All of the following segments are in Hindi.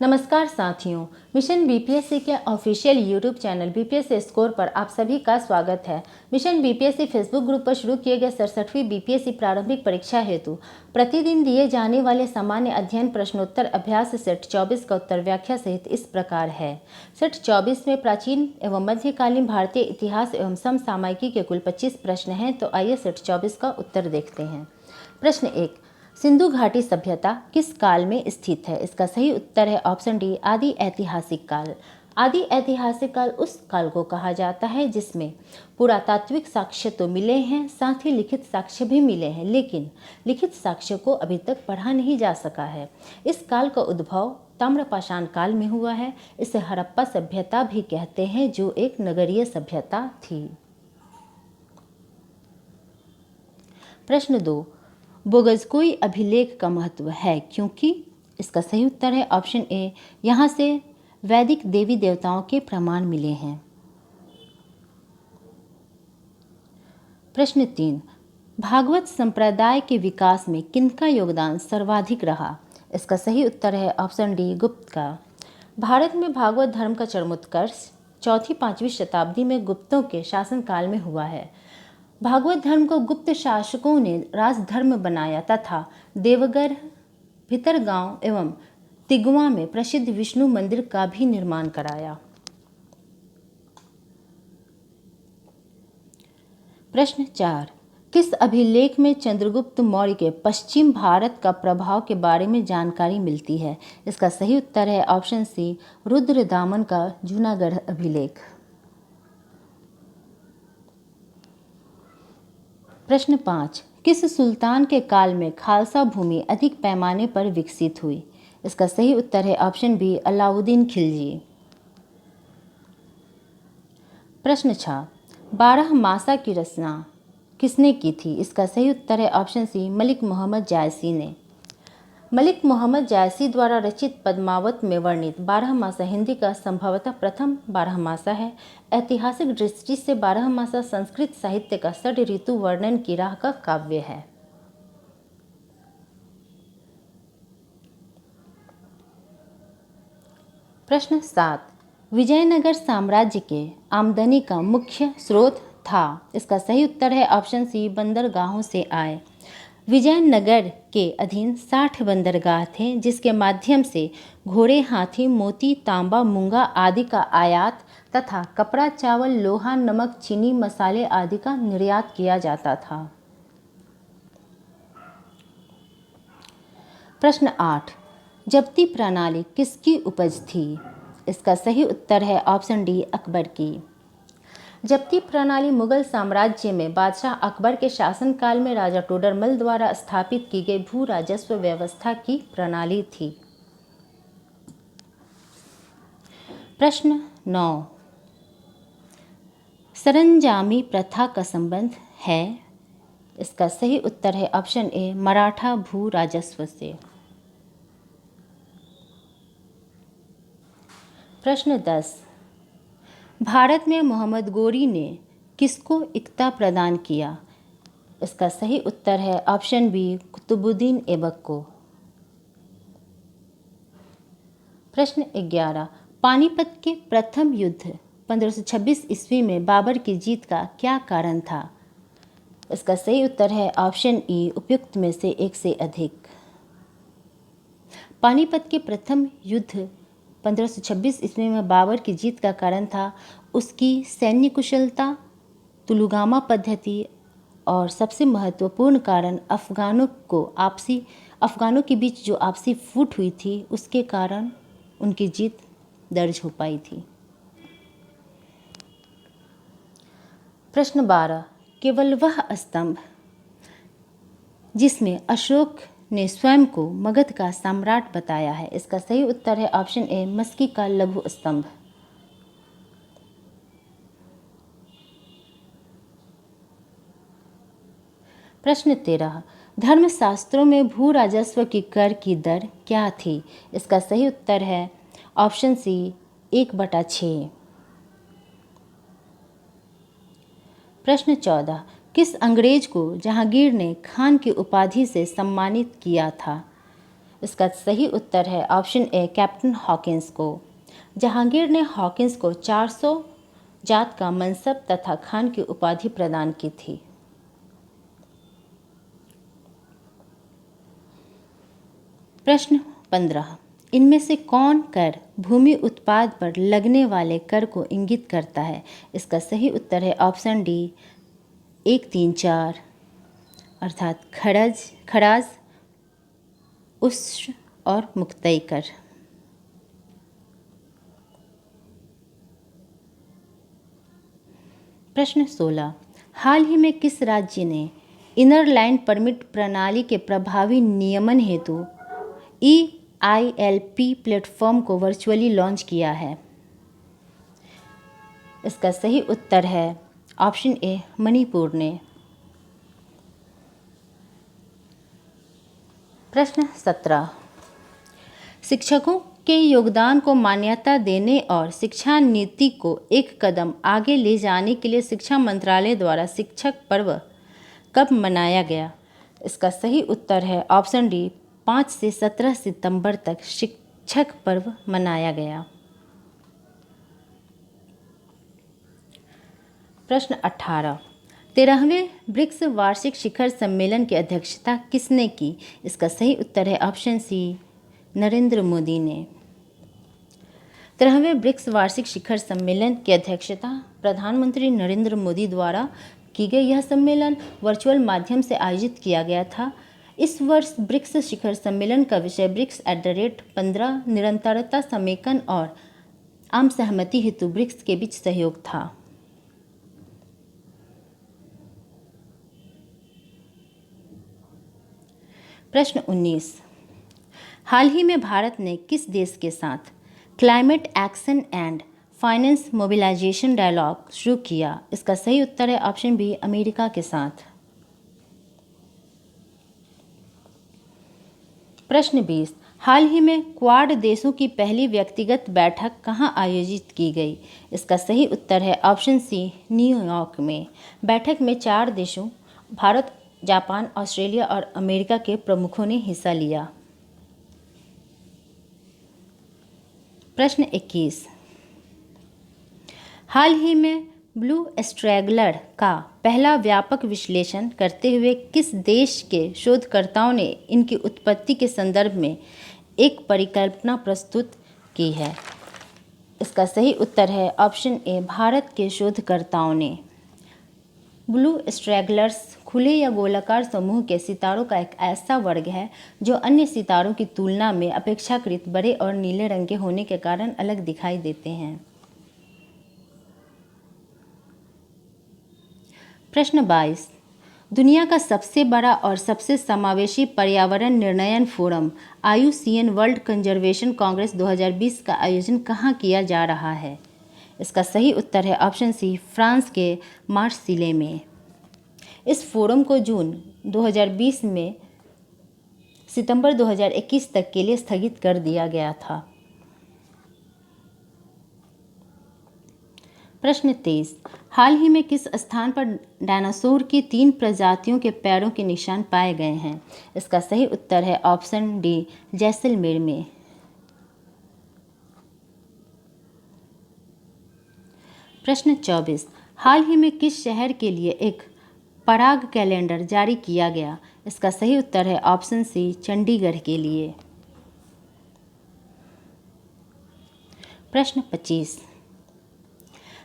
नमस्कार साथियों, मिशन बीपीएससी के official YouTube channel BPSC score पर आप सभी का स्वागत है। मिशन बीपीएससी फेसबुक ग्रुप पर शुरू किए गए 67वीं बीपीएससी प्रारंभिक परीक्षा हेतु प्रतिदिन दिए जाने वाले सामान्य अध्ययन प्रश्नोत्तर अभ्यास सेट 24 का उत्तर व्याख्या सहित इस प्रकार है। सेट 24 में प्राचीन एवं मध्यकालीन भारतीय इतिहास एवं समसामयिकी के कुल 25 प्रश्न हैं। तो आइए सेट 24 का उत्तर देखते हैं। प्रश्न 1, सिंधु घाटी सभ्यता किस काल में स्थित है? इसका सही उत्तर है ऑप्शन डी, आदि ऐतिहासिक काल। आदि ऐतिहासिक काल उस काल को कहा जाता है जिसमें पुरातात्विक साक्ष्य तो मिले हैं, साथ ही लिखित साक्ष्य भी मिले हैं, लेकिन लिखित साक्ष्य को अभी तक पढ़ा नहीं जा सका है। इस काल का उद्भव ताम्रपाषाण काल में हुआ है। इसे हड़प्पा सभ्यता भी कहते हैं, जो एक नगरीय सभ्यता थी। प्रश्न 2, बोगजकोई अभिलेख का महत्व है क्योंकि? इसका सही उत्तर है ऑप्शन ए, यहाँ से वैदिक देवी देवताओं के प्रमाण मिले हैं। प्रश्न 3, भागवत संप्रदाय के विकास में किनका योगदान सर्वाधिक रहा? इसका सही उत्तर है ऑप्शन डी, गुप्त का। भारत में भागवत धर्म का चरमोत्कर्ष 4वीं-5वीं शताब्दी में गुप्तों के शासनकाल में हुआ है। भागवत धर्म को गुप्त शासकों ने राजधर्म बनाया तथा देवगढ़, भितरगांव एवं तिगवा में प्रसिद्ध विष्णु मंदिर का भी निर्माण कराया। प्रश्न 4, किस अभिलेख में चंद्रगुप्त मौर्य के पश्चिम भारत का प्रभाव के बारे में जानकारी मिलती है? इसका सही उत्तर है ऑप्शन सी, रुद्रदामन का जूनागढ़ अभिलेख। प्रश्न 5, किस सुल्तान के काल में खालसा भूमि अधिक पैमाने पर विकसित हुई? इसका सही उत्तर है ऑप्शन बी, अलाउद्दीन खिलजी। प्रश्न 6, 12 मासा की रचना किसने की थी? इसका सही उत्तर है ऑप्शन सी, मलिक मोहम्मद जायसी ने। मलिक मोहम्मद जायसी द्वारा रचित पद्मावत में वर्णित 12 मासा हिंदी का संभवतः प्रथम 12 मासा है। ऐतिहासिक दृष्टि से 12 मासा संस्कृत साहित्य का षड ऋतु वर्णन की राह का काव्य है। प्रश्न 7, विजयनगर साम्राज्य के आमदनी का मुख्य स्रोत था? इसका सही उत्तर है ऑप्शन सी, बंदरगाहों से आय। विजयनगर के अधीन 60 बंदरगाह थे, जिसके माध्यम से घोड़े, हाथी, मोती, तांबा, मूंगा आदि का आयात तथा कपड़ा, चावल, लोहा, नमक, चीनी, मसाले आदि का निर्यात किया जाता था। प्रश्न 8, जब्ती प्रणाली किसकी उपज थी? इसका सही उत्तर है ऑप्शन डी, अकबर की। जब्ती प्रणाली मुगल साम्राज्य में बादशाह अकबर के शासनकाल में राजा टोडरमल द्वारा स्थापित की गई भू राजस्व व्यवस्था की प्रणाली थी। प्रश्न 9, सरंजामी प्रथा का संबंध है? इसका सही उत्तर है ऑप्शन ए, मराठा भू राजस्व से। प्रश्न 10, भारत में मोहम्मद गोरी ने किसको इक्ता प्रदान किया? इसका सही उत्तर है ऑप्शन बी, कुतुबुद्दीन ऐबक को। प्रश्न 11, पानीपत के प्रथम युद्ध 1526 ईस्वी में बाबर की जीत का क्या कारण था? इसका सही उत्तर है ऑप्शन ई, उपयुक्त में से एक से अधिक। पानीपत के प्रथम युद्ध 1526 ईस्वी में बाबर की जीत का कारण था उसकी सैन्य कुशलता, तुलुगामा पद्धति और सबसे महत्वपूर्ण कारण अफगानों के बीच जो आपसी फूट हुई थी, उसके कारण उनकी जीत दर्ज हो पाई थी। प्रश्न 12, केवल वह स्तंभ जिसमें अशोक ने स्वयं को मगध का सम्राट बताया है? इसका सही उत्तर है ऑप्शन ए, मस्की का लघु स्तंभ। प्रश्न 13, धर्मशास्त्रों में भू राजस्व की कर की दर क्या थी? इसका सही उत्तर है ऑप्शन सी, 1/6। प्रश्न 14, किस अंग्रेज को जहांगीर ने खान की उपाधि से सम्मानित किया था? इसका सही उत्तर है ऑप्शन ए कैप्टन हॉकिंस को। जहांगीर ने हॉकिंस को 400 जात का मनसब तथा खान की उपाधि प्रदान की थी। प्रश्न 15, इनमें से कौन कर भूमि उत्पाद पर लगने वाले कर को इंगित करता है? इसका सही उत्तर है ऑप्शन डी 1, 3, 4 अर्थात खराज, उस्र और मुक्तई कर। प्रश्न 16, हाल ही में किस राज्य ने इनर लाइन परमिट प्रणाली के प्रभावी नियमन हेतु EILP प्लेटफॉर्म को वर्चुअली लॉन्च किया है? इसका सही उत्तर है ऑप्शन ए मणिपुर ने। प्रश्न 17, शिक्षकों के योगदान को मान्यता देने और शिक्षा नीति को एक कदम आगे ले जाने के लिए शिक्षा मंत्रालय द्वारा शिक्षक पर्व कब मनाया गया? इसका सही उत्तर है ऑप्शन डी 5 से 17 सितंबर तक शिक्षक पर्व मनाया गया। प्रश्न 18, 13वें ब्रिक्स वार्षिक शिखर सम्मेलन की अध्यक्षता किसने की? इसका सही उत्तर है ऑप्शन सी नरेंद्र मोदी ने। 13वें ब्रिक्स वार्षिक शिखर सम्मेलन की अध्यक्षता प्रधानमंत्री नरेंद्र मोदी द्वारा की गई। यह सम्मेलन वर्चुअल माध्यम से आयोजित किया गया था। इस वर्ष ब्रिक्स शिखर सम्मेलन का विषय ब्रिक्स @15 निरंतरता, समेकन और आम सहमति हेतु ब्रिक्स के बीच सहयोग था। प्रश्न 19, हाल ही में भारत ने किस देश के साथ climate action and finance mobilization dialogue शुरू किया? इसका सही उत्तर है ऑप्शन बी अमेरिका के साथ। प्रश्न 20, हाल ही में क्वाड देशों की पहली व्यक्तिगत बैठक कहाँ आयोजित की गई? इसका सही उत्तर है ऑप्शन सी न्यूयॉर्क में। बैठक में 4 देशों भारत, जापान, ऑस्ट्रेलिया और अमेरिका के प्रमुखों ने हिस्सा लिया। प्रश्न 21, हाल ही में ब्लू स्ट्रैगलर का पहला व्यापक विश्लेषण करते हुए किस देश के शोधकर्ताओं ने इनकी उत्पत्ति के संदर्भ में एक परिकल्पना प्रस्तुत की है? इसका सही उत्तर है ऑप्शन ए भारत के शोधकर्ताओं ने। ब्लू स्ट्रैगलर्स खुले या गोलाकार समूह के सितारों का एक ऐसा वर्ग है जो अन्य सितारों की तुलना में अपेक्षाकृत बड़े और नीले रंग के होने के कारण अलग दिखाई देते हैं। प्रश्न 22, दुनिया का सबसे बड़ा और सबसे समावेशी पर्यावरण निर्णयन forum IUCN world conservation congress 2020 का आयोजन कहाँ किया जा रहा है? इसका सही उत्तर है ऑप्शन सी फ्रांस के मार्सिले में। इस फोरम को जून 2020 में सितंबर 2021 तक के लिए स्थगित कर दिया गया था। प्रश्न 23, हाल ही में किस स्थान पर डायनासोर की 3 प्रजातियों के पैरों के निशान पाए गए हैं? इसका सही उत्तर है ऑप्शन डी जैसलमेर में। प्रश्न 24, हाल ही में किस शहर के लिए एक पराग कैलेंडर जारी किया गया? इसका सही उत्तर है ऑप्शन सी चंडीगढ़ के लिए। प्रश्न 25,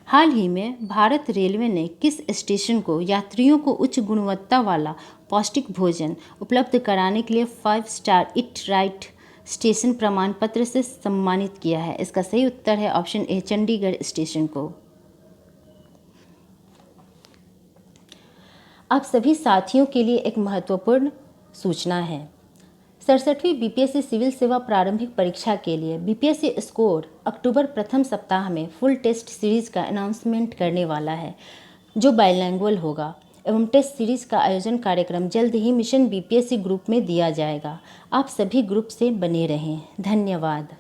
हाल ही में भारत रेलवे ने किस स्टेशन को यात्रियों को उच्च गुणवत्ता वाला पौष्टिक भोजन उपलब्ध कराने के लिए 5 स्टार ईट राइट स्टेशन प्रमाण पत्र से सम्मानित किया है? इसका सही उत्तर है ऑप्शन ए चंडीगढ़ स्टेशन को। आप सभी साथियों के लिए एक महत्वपूर्ण सूचना है। 67वीं बीपीएससी सिविल सेवा प्रारंभिक परीक्षा के लिए बीपीएससी स्कोर अक्टूबर प्रथम सप्ताह में फुल टेस्ट सीरीज का अनाउंसमेंट करने वाला है, जो बाइलैंग्वेज होगा एवं टेस्ट सीरीज का आयोजन कार्यक्रम जल्द ही मिशन बीपीएससी ग्रुप में दिया जाएगा। आप सभी ग्रुप से बने रहें। धन्यवाद।